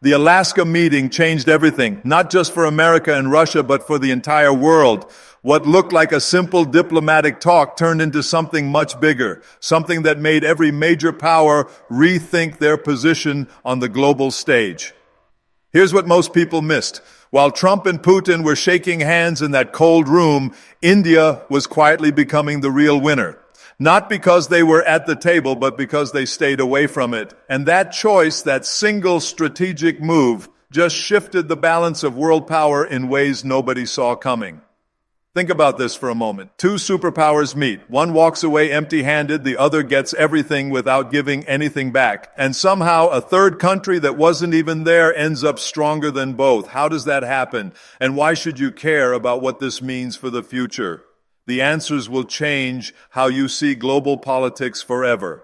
The Alaska meeting changed everything, not just for America and Russia, but for the entire world. What looked like a simple diplomatic talk turned into something much bigger, something that made every major power rethink their position on the global stage. Here's what most people missed. While Trump and Putin were shaking hands in that cold room, India was quietly becoming the real winner. Not because they were at the table, but because they stayed away from it. And that choice, that single strategic move, just shifted the balance of world power in ways nobody saw coming. Think about this for a moment. Two superpowers meet. One walks away empty-handed, the other gets everything without giving anything back. And somehow a third country that wasn't even there ends up stronger than both. How does that happen? And why should you care about what this means for the future? The answers will change how you see global politics forever.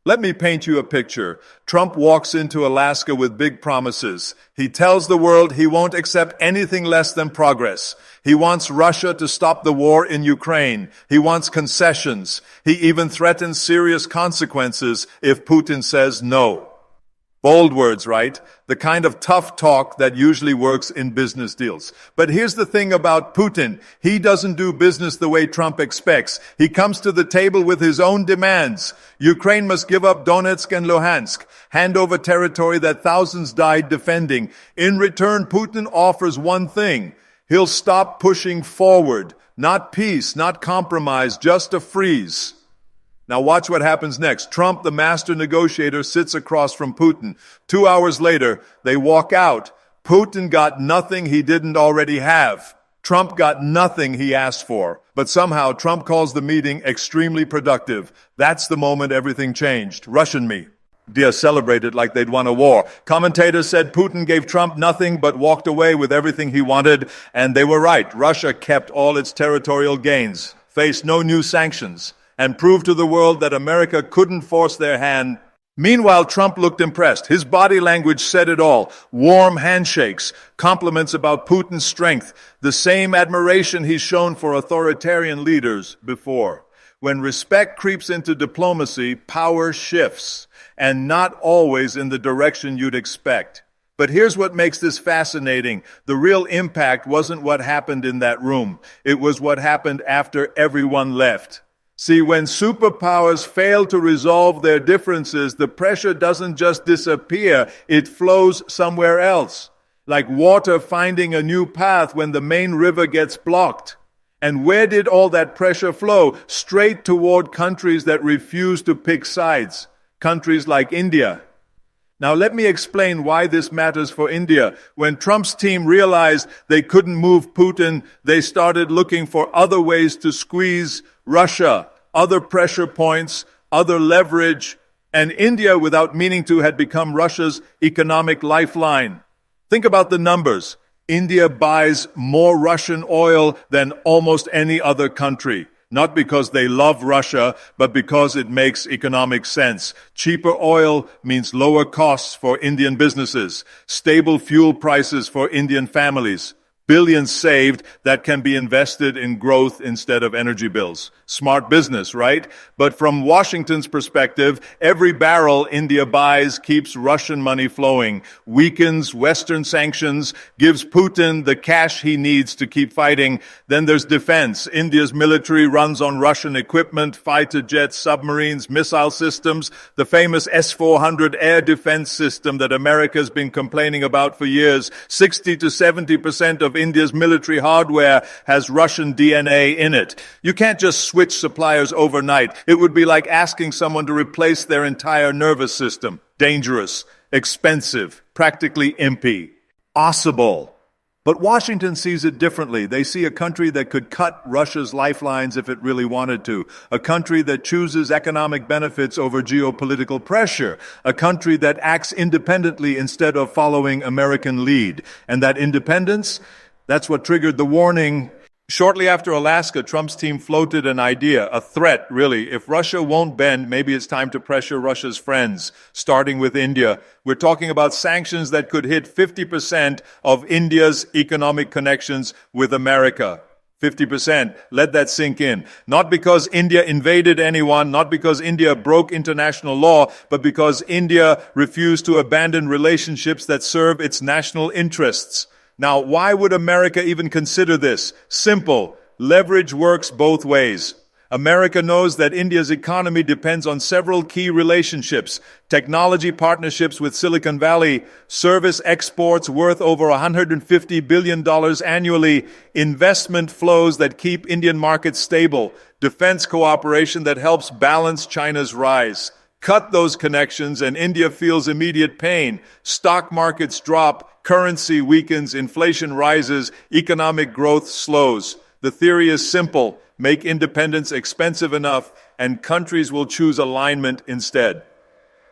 Let me paint you a picture. Trump walks into Alaska with big promises. He tells the world he won't accept anything less than progress. He wants Russia to stop the war in Ukraine. He wants concessions. He even threatens serious consequences if Putin says no. Bold words, right? The kind of tough talk that usually works in business deals. But here's the thing about Putin. He doesn't do business the way Trump expects. He comes to the table with his own demands. Ukraine must give up Donetsk and Luhansk, hand over territory that thousands died defending. In return, Putin offers one thing. He'll stop pushing forward. Not peace, not compromise, just a freeze. Now watch what happens next. Trump, the master negotiator, sits across from Putin. 2 hours later, they walk out. Putin got nothing he didn't already have. Trump got nothing he asked for. But somehow Trump calls the meeting extremely productive. That's the moment everything changed. Russian media celebrated like they'd won a war. Commentators said Putin gave Trump nothing but walked away with everything he wanted. And they were right. Russia kept all its territorial gains, faced no new sanctions, and proved to the world that America couldn't force their hand. Meanwhile, Trump looked impressed. His body language said it all. Warm handshakes, compliments about Putin's strength, the same admiration he's shown for authoritarian leaders before. When respect creeps into diplomacy, power shifts, and not always in the direction you'd expect. But here's what makes this fascinating. The real impact wasn't what happened in that room. It was what happened after everyone left. See, when superpowers fail to resolve their differences, the pressure doesn't just disappear, it flows somewhere else. Like water finding a new path when the main river gets blocked. And where did all that pressure flow? Straight toward countries that refuse to pick sides. Countries like India. Now let me explain why this matters for India. When Trump's team realized they couldn't move Putin, they started looking for other ways to squeeze Russia, other pressure points, other leverage, and India, without meaning to, had become Russia's economic lifeline. Think about the numbers. India buys more Russian oil than almost any other country. Not because they love Russia, but because it makes economic sense. Cheaper oil means lower costs for Indian businesses, stable fuel prices for Indian families, billions saved that can be invested in growth instead of energy bills. Smart business, right? But from Washington's perspective, every barrel India buys keeps Russian money flowing, weakens Western sanctions, gives Putin the cash he needs to keep fighting. Then there's defense. India's military runs on Russian equipment, fighter jets, submarines, missile systems, the famous S-400 air defense system that America's been complaining about for years. 60 to 70% of India's military hardware has Russian DNA in it. You can't just switch suppliers overnight. It would be like asking someone to replace their entire nervous system. Dangerous, expensive, practically impossible. But Washington sees it differently. They see a country that could cut Russia's lifelines if it really wanted to. A country that chooses economic benefits over geopolitical pressure. A country that acts independently instead of following American lead. And that independence, that's what triggered the warning. Shortly after Alaska, Trump's team floated an idea, a threat, really. If Russia won't bend, maybe it's time to pressure Russia's friends, starting with India. We're talking about sanctions that could hit 50% of India's economic connections with America. 50%. Let that sink in. Not because India invaded anyone, not because India broke international law, but because India refused to abandon relationships that serve its national interests. Now, why would America even consider this? Simple. Leverage works both ways. America knows that India's economy depends on several key relationships: technology partnerships with Silicon Valley, service exports worth over $150 billion annually, investment flows that keep Indian markets stable, defense cooperation that helps balance China's rise. Cut those connections and India feels immediate pain. Stock markets drop, currency weakens, inflation rises, economic growth slows. The theory is simple. Make independence expensive enough, and countries will choose alignment instead.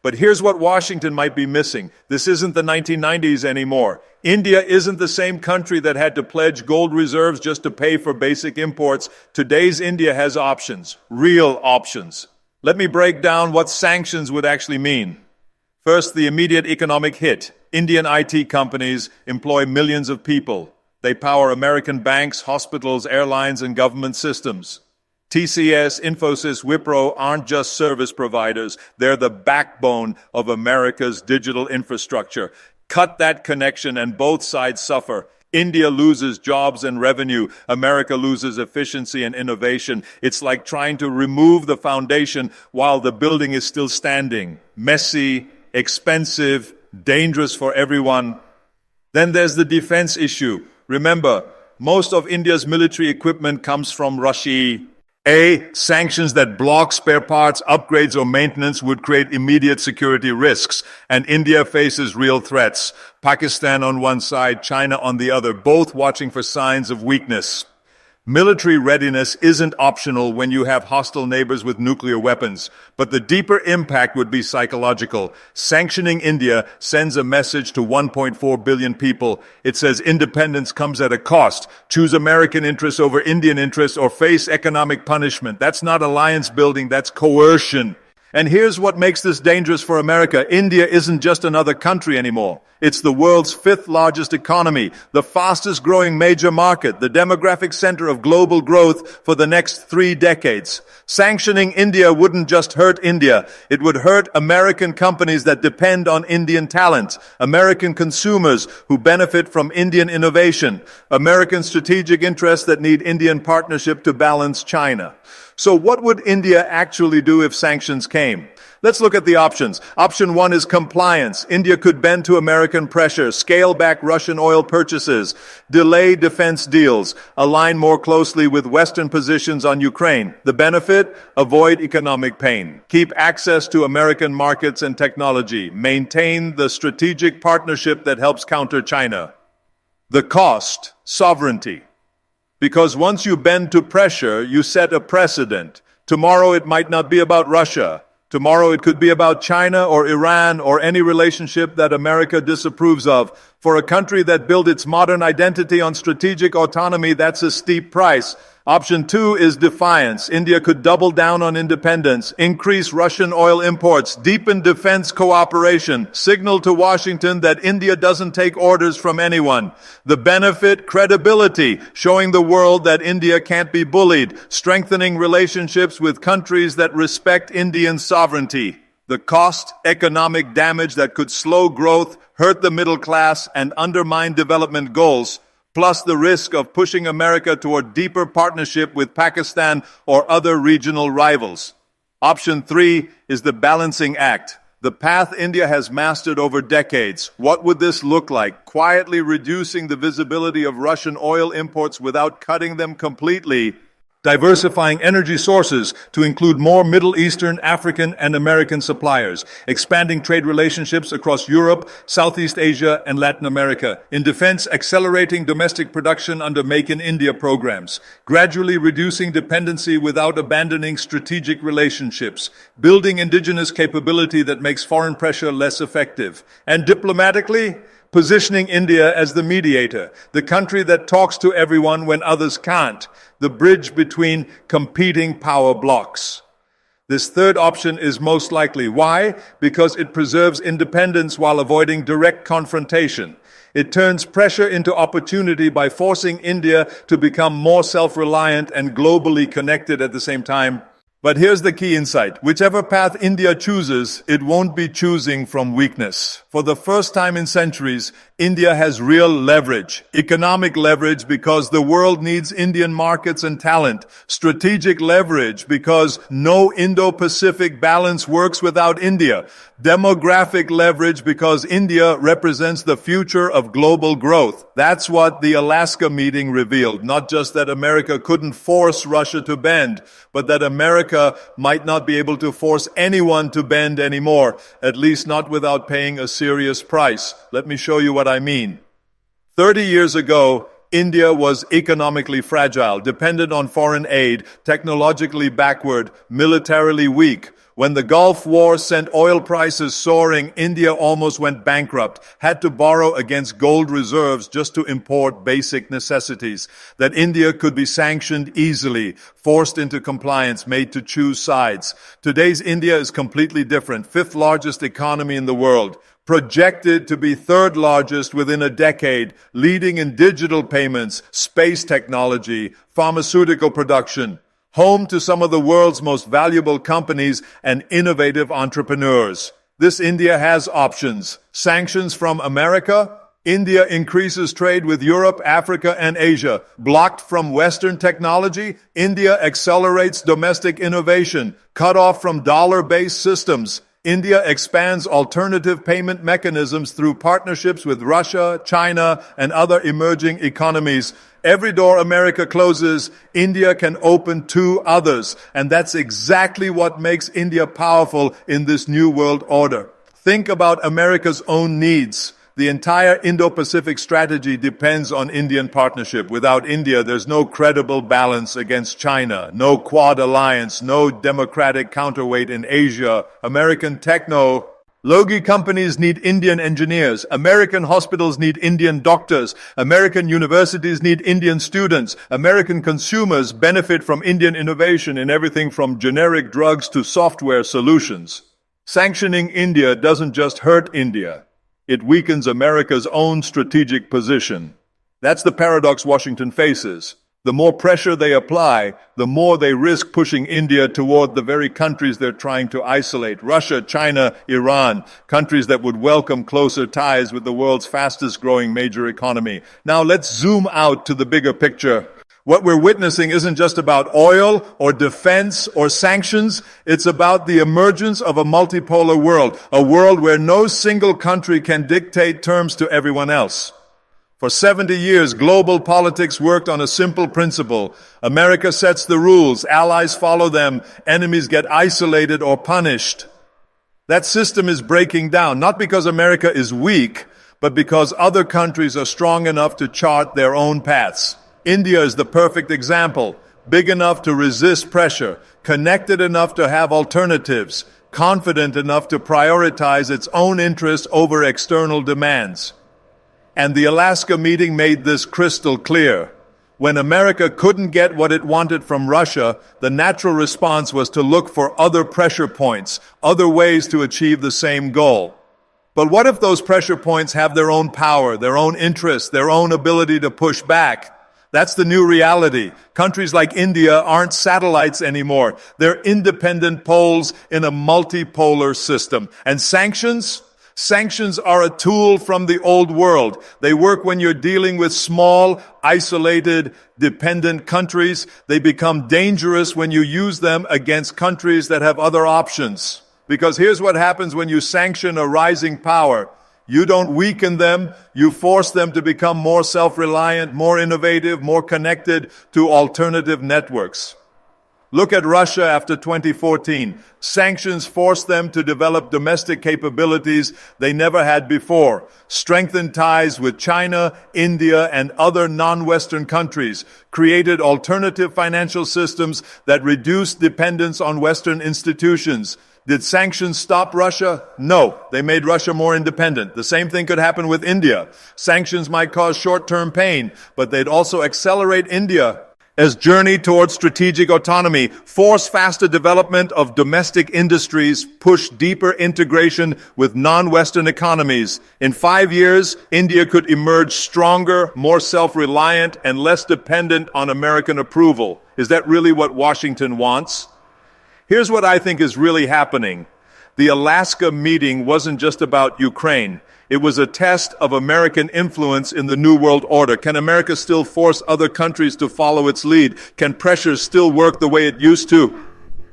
But here's what Washington might be missing. This isn't the 1990s anymore. India isn't the same country that had to pledge gold reserves just to pay for basic imports. Today's India has options, real options. Let me break down what sanctions would actually mean. First, the immediate economic hit. Indian IT companies employ millions of people. They power American banks, hospitals, airlines, and government systems. TCS, Infosys, Wipro aren't just service providers. They're the backbone of America's digital infrastructure. Cut that connection and both sides suffer. India loses jobs and revenue. America loses efficiency and innovation. It's like trying to remove the foundation while the building is still standing. Messy, expensive, dangerous for everyone. Then there's the defense issue. Remember, most of India's military equipment comes from Russia. Sanctions that block spare parts, upgrades, or maintenance would create immediate security risks, and India faces real threats. Pakistan on one side, China on the other, both watching for signs of weakness. Military readiness isn't optional when you have hostile neighbors with nuclear weapons, but the deeper impact would be psychological. Sanctioning India sends a message to 1.4 billion people. It says independence comes at a cost. Choose American interests over Indian interests or face economic punishment. That's not alliance building, that's coercion. And here's what makes this dangerous for America. India isn't just another country anymore. It's the world's fifth largest economy, the fastest growing major market, the demographic center of global growth for the next 3 decades. Sanctioning India wouldn't just hurt India. It would hurt American companies that depend on Indian talent, American consumers who benefit from Indian innovation, American strategic interests that need Indian partnership to balance China. So what would India actually do if sanctions came? Let's look at the options. Option 1 is compliance. India could bend to American pressure, scale back Russian oil purchases, delay defense deals, align more closely with Western positions on Ukraine. The benefit? Avoid economic pain. Keep access to American markets and technology. Maintain the strategic partnership that helps counter China. The cost? Sovereignty. Because once you bend to pressure, you set a precedent. Tomorrow it might not be about Russia. Tomorrow it could be about China or Iran or any relationship that America disapproves of. For a country that built its modern identity on strategic autonomy, that's a steep price. Option 2 is defiance. India could double down on independence, increase Russian oil imports, deepen defense cooperation, signal to Washington that India doesn't take orders from anyone. The benefit? Credibility, showing the world that India can't be bullied, strengthening relationships with countries that respect Indian sovereignty. The cost? Economic damage that could slow growth, hurt the middle class, and undermine development goals, plus the risk of pushing America toward deeper partnership with Pakistan or other regional rivals. Option 3 is the balancing act. The path India has mastered over decades. What would this look like? Quietly reducing the visibility of Russian oil imports without cutting them completely. Diversifying energy sources to include more Middle Eastern, African, and American suppliers. Expanding trade relationships across Europe, Southeast Asia, and Latin America. In defense, accelerating domestic production under Make in India programs. Gradually reducing dependency without abandoning strategic relationships. Building indigenous capability that makes foreign pressure less effective. And diplomatically, positioning India as the mediator, the country that talks to everyone when others can't, the bridge between competing power blocks. This third option is most likely. Why? Because it preserves independence while avoiding direct confrontation. It turns pressure into opportunity by forcing India to become more self-reliant and globally connected at the same time. But here's the key insight. Whichever path India chooses, it won't be choosing from weakness. For the first time in centuries, India has real leverage, economic leverage because the world needs Indian markets and talent, strategic leverage because no Indo-Pacific balance works without India, demographic leverage because India represents the future of global growth. That's what the Alaska meeting revealed, not just that America couldn't force Russia to bend, but that America might not be able to force anyone to bend anymore, at least not without paying a serious price. Let me show you what I mean. 30 years ago, India was economically fragile, dependent on foreign aid, technologically backward, militarily weak. When the Gulf War sent oil prices soaring, India almost went bankrupt, had to borrow against gold reserves just to import basic necessities. That India could be sanctioned easily, forced into compliance, made to choose sides. Today's India is completely different, fifth largest economy in the world, projected to be third largest within a decade, leading in digital payments, space technology, pharmaceutical production, home to some of the world's most valuable companies and innovative entrepreneurs. This India has options. Sanctions from America. India increases trade with Europe, Africa, and Asia. Blocked from Western technology. India accelerates domestic innovation. Cut off from dollar-based systems. India expands alternative payment mechanisms through partnerships with Russia, China, and other emerging economies. Every door America closes, India can open two others. And that's exactly what makes India powerful in this new world order. Think about America's own needs. The entire Indo-Pacific strategy depends on Indian partnership. Without India, there's no credible balance against China, no Quad alliance, no democratic counterweight in Asia. American technology companies need Indian engineers. American hospitals need Indian doctors. American universities need Indian students. American consumers benefit from Indian innovation in everything from generic drugs to software solutions. Sanctioning India doesn't just hurt India. It weakens America's own strategic position. That's the paradox Washington faces. The more pressure they apply, the more they risk pushing India toward the very countries they're trying to isolate. Russia, China, Iran, countries that would welcome closer ties with the world's fastest growing major economy. Now let's zoom out to the bigger picture. What we're witnessing isn't just about oil or defense or sanctions. It's about the emergence of a multipolar world, a world where no single country can dictate terms to everyone else. For 70 years, global politics worked on a simple principle. America sets the rules, allies follow them, enemies get isolated or punished. That system is breaking down, not because America is weak, but because other countries are strong enough to chart their own paths. India is the perfect example, big enough to resist pressure, connected enough to have alternatives, confident enough to prioritize its own interests over external demands. And the Alaska meeting made this crystal clear. When America couldn't get what it wanted from Russia, the natural response was to look for other pressure points, other ways to achieve the same goal. But what if those pressure points have their own power, their own interests, their own ability to push back? That's the new reality. Countries like India aren't satellites anymore. They're independent poles in a multipolar system. And sanctions? Sanctions are a tool from the old world. They work when you're dealing with small, isolated, dependent countries. They become dangerous when you use them against countries that have other options. Because here's what happens when you sanction a rising power. You don't weaken them, you force them to become more self-reliant, more innovative, more connected to alternative networks. Look at Russia after 2014. Sanctions forced them to develop domestic capabilities they never had before, strengthened ties with China, India, and other non-Western countries, created alternative financial systems that reduced dependence on Western institutions. Did sanctions stop Russia? No. They made Russia more independent. The same thing could happen with India. Sanctions might cause short-term pain, but they'd also accelerate India. as journey towards strategic autonomy, force faster development of domestic industries, push deeper integration with non-Western economies. In 5 years, India could emerge stronger, more self-reliant, and less dependent on American approval. Is that really what Washington wants? Here's what I think is really happening. The Alaska meeting wasn't just about Ukraine. It was a test of American influence in the New World Order. Can America still force other countries to follow its lead? Can pressure still work the way it used to?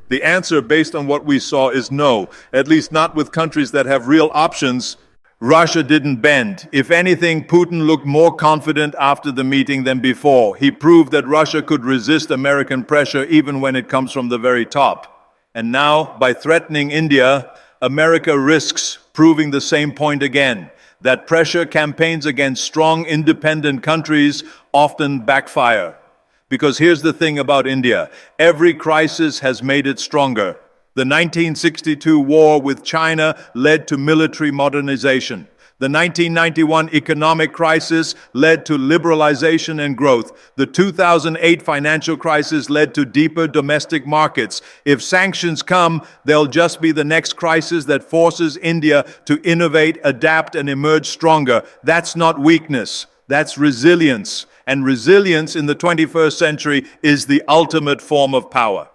The answer, based on what we saw, is no, at least not with countries that have real options. Russia didn't bend. If anything, Putin looked more confident after the meeting than before. He proved that Russia could resist American pressure even when it comes from the very top. And now, by threatening India, America risks proving the same point again, that pressure campaigns against strong, independent countries often backfire. Because here's the thing about India. Every crisis has made it stronger. The 1962 war with China led to military modernization. The 1991 economic crisis led to liberalization and growth. The 2008 financial crisis led to deeper domestic markets. If sanctions come, they'll just be the next crisis that forces India to innovate, adapt, and emerge stronger. That's not weakness. That's resilience. And resilience in the 21st century is the ultimate form of power.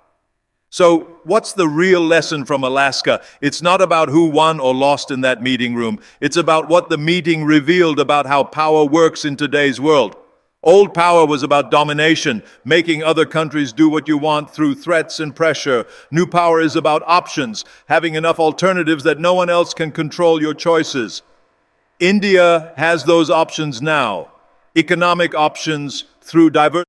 So, what's the real lesson from Alaska? It's not about who won or lost in that meeting room. It's about what the meeting revealed about how power works in today's world. Old power was about domination, making other countries do what you want through threats and pressure. New power is about options, having enough alternatives that no one else can control your choices. India has those options now. Economic options through diversity.